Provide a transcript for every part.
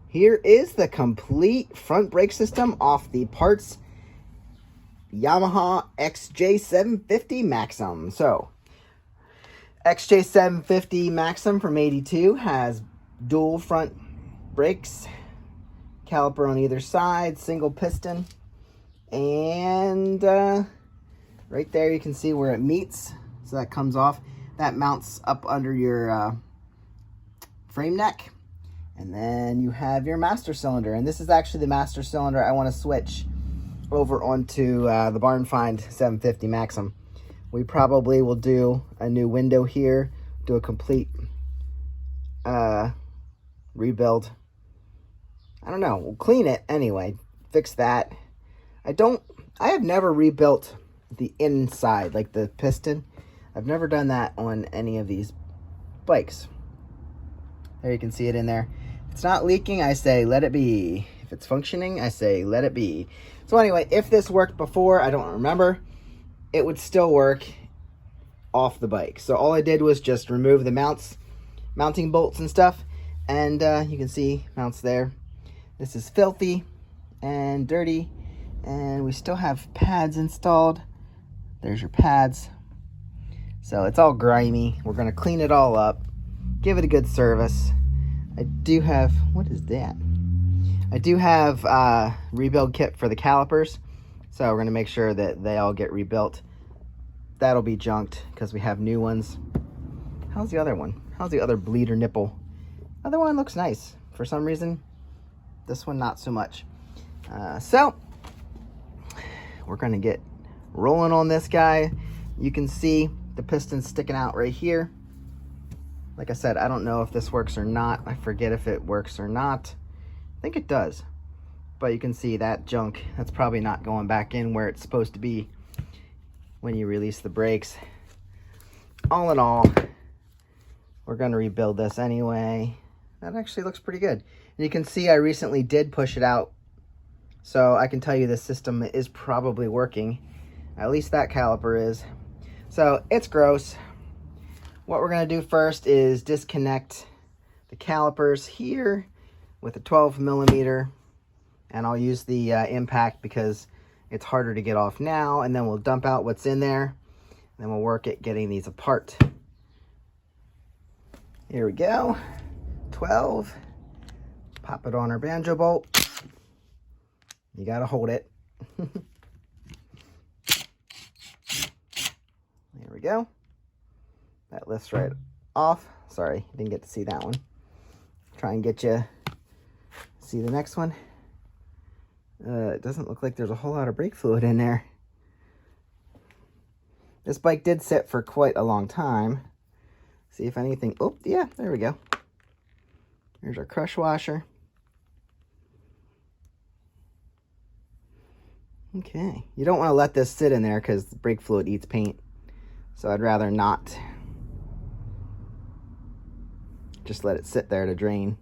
Here is the complete front brake system off the parts Yamaha XJ750 Maxim. So, XJ750 Maxim from 82 has dual front brakes, caliper on either side, single piston, and right there you can see where it meets. So that comes off. That mounts up under your frame neck. And then you have your master cylinder. And this is actually the master cylinder I want to switch over onto the Barn Find 750 Maxim. We probably will do a new window here, do a complete rebuild. I don't know. We'll clean it anyway. Fix that. I have never rebuilt the inside, like the piston. I've never done that on any of these bikes. There you can see it in there. If it's not leaking, I say let it be. If it's functioning, I say let it be. So anyway, if this worked before, I don't remember, it would still work off the bike. So all I did was just remove the mounting bolts and stuff, and you can see mounts there. This is filthy and dirty, and we still have pads installed. There's your pads. So it's all grimy. We're gonna clean it all up, give it a good service. I do have, what is that? I do have a rebuild kit for the calipers, so we're gonna make sure that they all get rebuilt. That'll be junked because we have new ones. How's the other one? How's the other bleeder nipple? Other one looks nice. For some reason, this one not so much. So we're gonna get rolling on this guy. You can see the piston sticking out right here. Like I said, I don't know if this works or not. I forget if it works or not. I think it does. But you can see that junk, that's probably not going back in where it's supposed to be when you release the brakes. All in all, we're going to rebuild this anyway. That actually looks pretty good. And you can see I recently did push it out. So I can tell you this system is probably working. At least that caliper is. So it's gross. What we're going to do first is disconnect the calipers here with a 12mm, and I'll use the impact because it's harder to get off now, and then we'll dump out what's in there, and then we'll work at getting these apart. Here we go. 12. Pop it on our banjo bolt. You got to hold it. There we go. That lifts right off. Sorry, didn't get to see that one. Try and get you see the next one. It doesn't look like there's a whole lot of brake fluid in there. This bike did sit for quite a long time. See if anything. Oh, yeah, there we go. Here's our crush washer. Okay, you don't want to let this sit in there because the brake fluid eats paint. So I'd rather not. Just let it sit there to drain.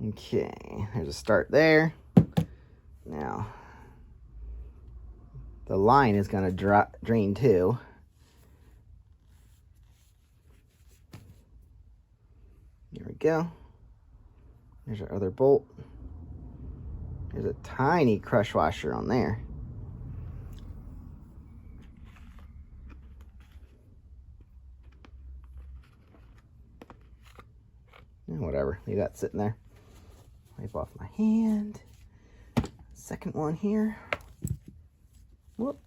Okay, there's a start there. Now, the line is going to drain too. Here we go. There's our other bolt. There's a tiny crush washer on there. Whatever, leave that sitting there. Wipe off my hand. Second one here. Whoop.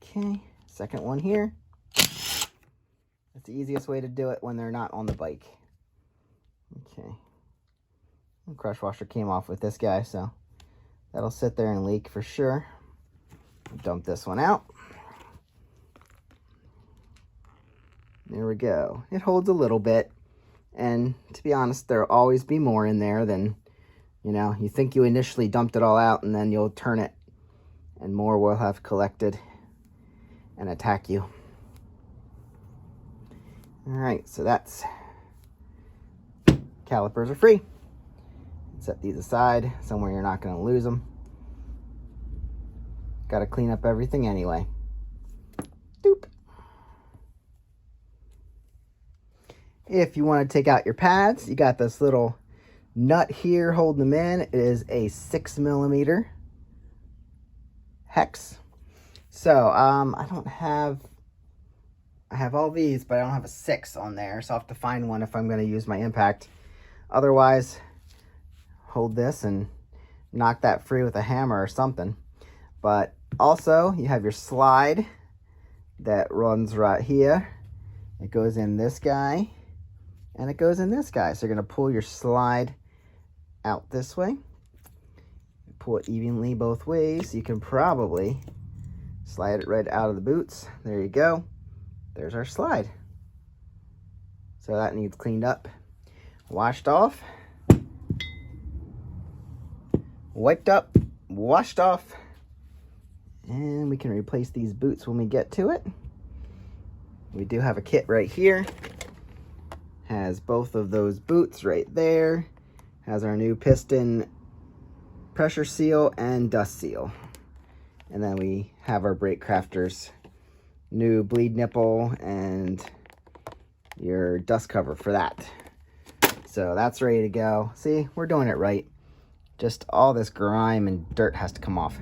Okay, second one here. That's the easiest way to do it when they're not on the bike. Okay. The crush washer came off with this guy, so that'll sit there and leak for sure. Dump this one out. There we go. It holds a little bit. And to be honest, there'll always be more in there than, you know, you think you initially dumped it all out and then you'll turn it and more will have collected and attack you. All right, so that's calipers are free. Set these aside somewhere you're not going to lose them. Got to clean up everything anyway. Doop. If you want to take out your pads, you got this little nut here holding them in. It is a 6mm hex. So I have all these, but I don't have a 6 on there, so I'll have to find one if I'm going to use my impact. Otherwise, hold this and knock that free with a hammer or something. But also, you have your slide that runs right here. It goes in this guy, and it goes in this guy. So you're going to pull your slide out this way. Pull it evenly both ways. You can probably slide it right out of the boots. There you go. There's our slide. So that needs cleaned up, washed off, wiped up, washed off, and we can replace these boots when we get to it. We do have a kit right here. Has both of those boots right there. Has our new piston pressure seal and dust seal. And then we have our Brake Crafters new bleed nipple and your dust cover for that. So that's ready to go. See, we're doing it right. Just all this grime and dirt has to come off.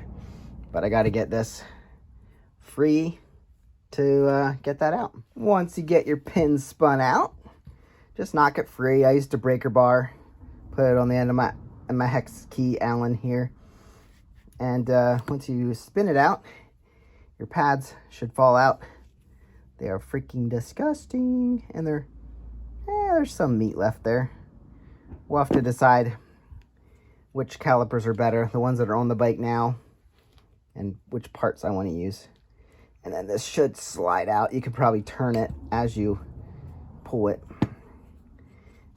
But I got to get this free to get that out. Once you get your pins spun out, just knock it free. I used a breaker bar, put it on the end of my hex key Allen here. And once you spin it out, your pads should fall out. They are freaking disgusting. And there's some meat left there. We'll have to decide which calipers are better, the ones that are on the bike now, and which parts I want to use. And then this should slide out. You could probably turn it as you pull it.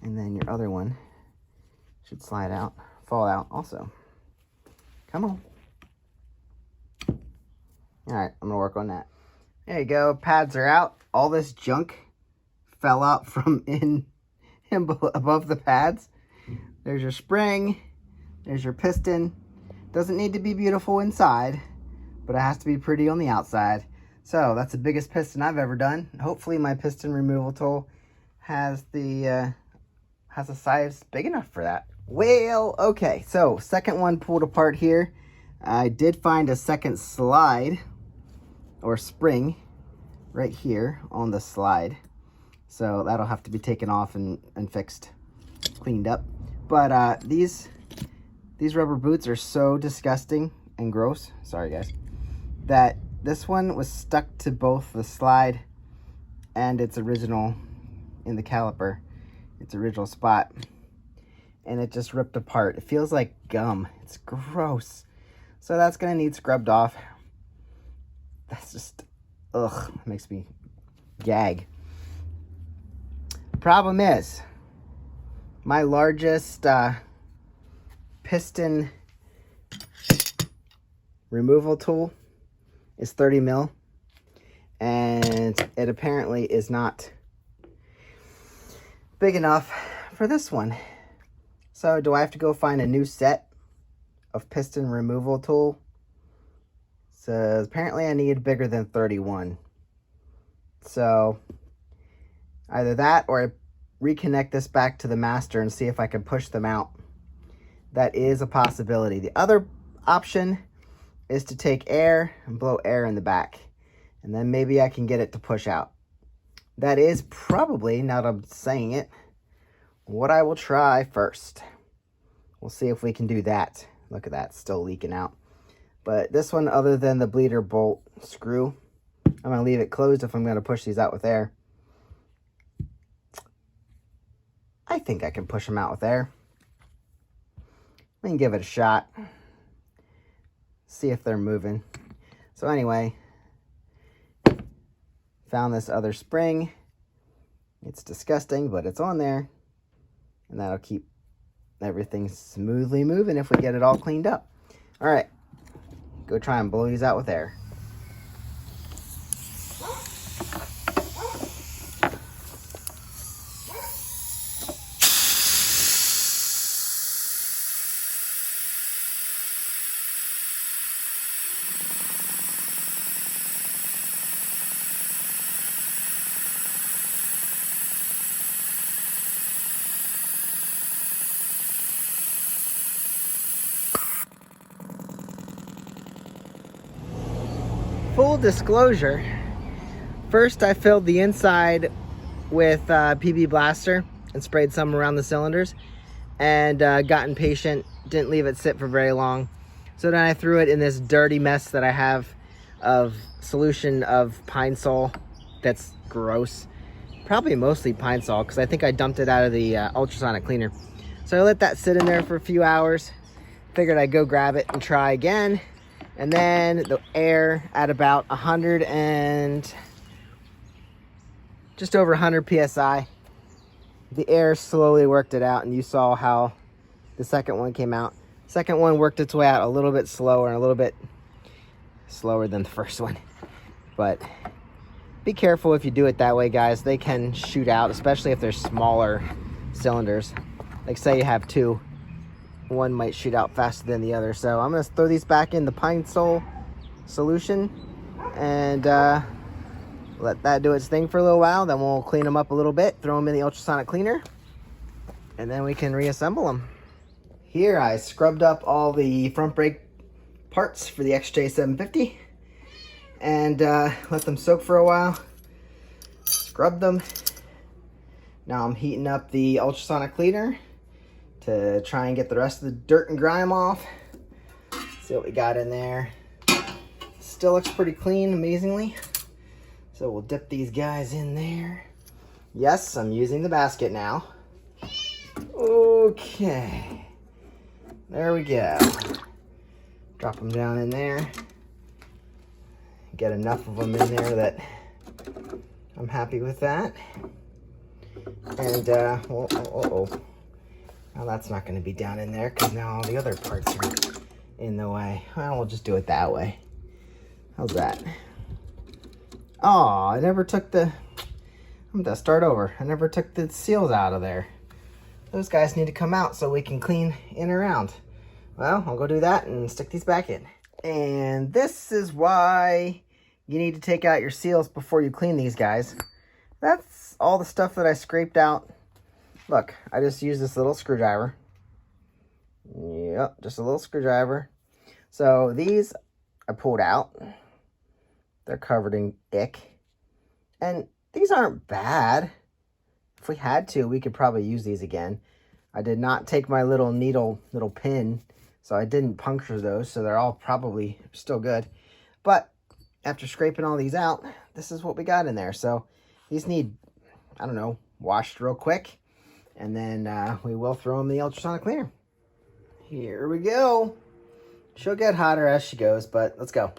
And then your other one should slide out, fall out also. Come on. All right, I'm gonna work on that. There you go, pads are out. All this junk fell out from in above the pads. There's your spring, there's your piston. Doesn't need to be beautiful inside, but it has to be pretty on the outside. So that's the biggest piston I've ever done. Hopefully my piston removal tool has a size big enough for that. Well, okay, so second one pulled apart here. I did find a second slide or spring right here on the slide. So that'll have to be taken off and fixed, cleaned up. But these rubber boots are so disgusting and gross, sorry guys, that this one was stuck to both the slide and its original in the caliper, its original spot. And it just ripped apart. It feels like gum. It's gross. So that's gonna need scrubbed off. That's just, ugh, makes me gag. Problem is, my largest piston removal tool is 30 mil, and it apparently is not big enough for this one. So do I have to go find a new set of piston removal tool? So apparently I need bigger than 31. So either that or I reconnect this back to the master and see if I can push them out. That is a possibility. The other option is to take air and blow air in the back, and then maybe I can get it to push out. That is probably, now that I'm saying it, what I will try first. We'll see if we can do that. Look at that, still leaking out. But this one, other than the bleeder bolt screw, I'm going to leave it closed if I'm going to push these out with air. I think I can push them out with air. We can give it a shot. See if they're moving. So anyway, found this other spring. It's disgusting, but it's on there. And that'll keep everything smoothly moving if we get it all cleaned up. All right, go try and blow these out with air. full disclosure, first I filled the inside with PB Blaster and sprayed some around the cylinders, and got impatient, didn't leave it sit for very long. So then I threw it in this dirty mess that I have of solution of Pine Sol that's gross. Probably mostly Pine Sol, because I think I dumped it out of the ultrasonic cleaner. So I let that sit in there for a few hours. Figured I'd go grab it and try again. And then the air at about 100 and just over 100 psi. The air slowly worked it out, and you saw how the second one came out. Second one worked its way out a little bit slower and a little bit slower than the first one. But be careful if you do it that way, guys. They can shoot out, especially if they're smaller cylinders. Like say you have two, one might shoot out faster than the other. So I'm gonna throw these back in the Pine Sol solution and let that do its thing for a little while. Then we'll clean them up a little bit, throw them in the ultrasonic cleaner, and then we can reassemble them. Here I scrubbed up all the front brake parts for the XJ750 and let them soak for a while. Scrubbed them. Now I'm heating up the ultrasonic cleaner to try and get the rest of the dirt and grime off. See what we got in there. Still looks pretty clean, amazingly. So we'll dip these guys in there. Yes, I'm using the basket now. Okay. There we go. Drop them down in there. Get enough of them in there that I'm happy with that. And, now that's not going to be down in there because now all the other parts are in the way. Well, we'll just do it that way. How's that? Oh, I never took the... I'm going to start over. I never took the seals out of there. Those guys need to come out so we can clean in and around. Well, I'll go do that and stick these back in. And this is why you need to take out your seals before you clean these guys. That's all the stuff that I scraped out. Look, I just used this little screwdriver. Yep, just a little screwdriver. So these I pulled out. They're covered in ick. And these aren't bad. If we had to, we could probably use these again. I did not take my little needle, little pin, so I didn't puncture those, so they're all probably still good. But after scraping all these out, this is what we got in there. So these need, I don't know, washed real quick. And then we will throw them in the ultrasonic cleaner. Here we go. She'll get hotter as she goes, but let's go.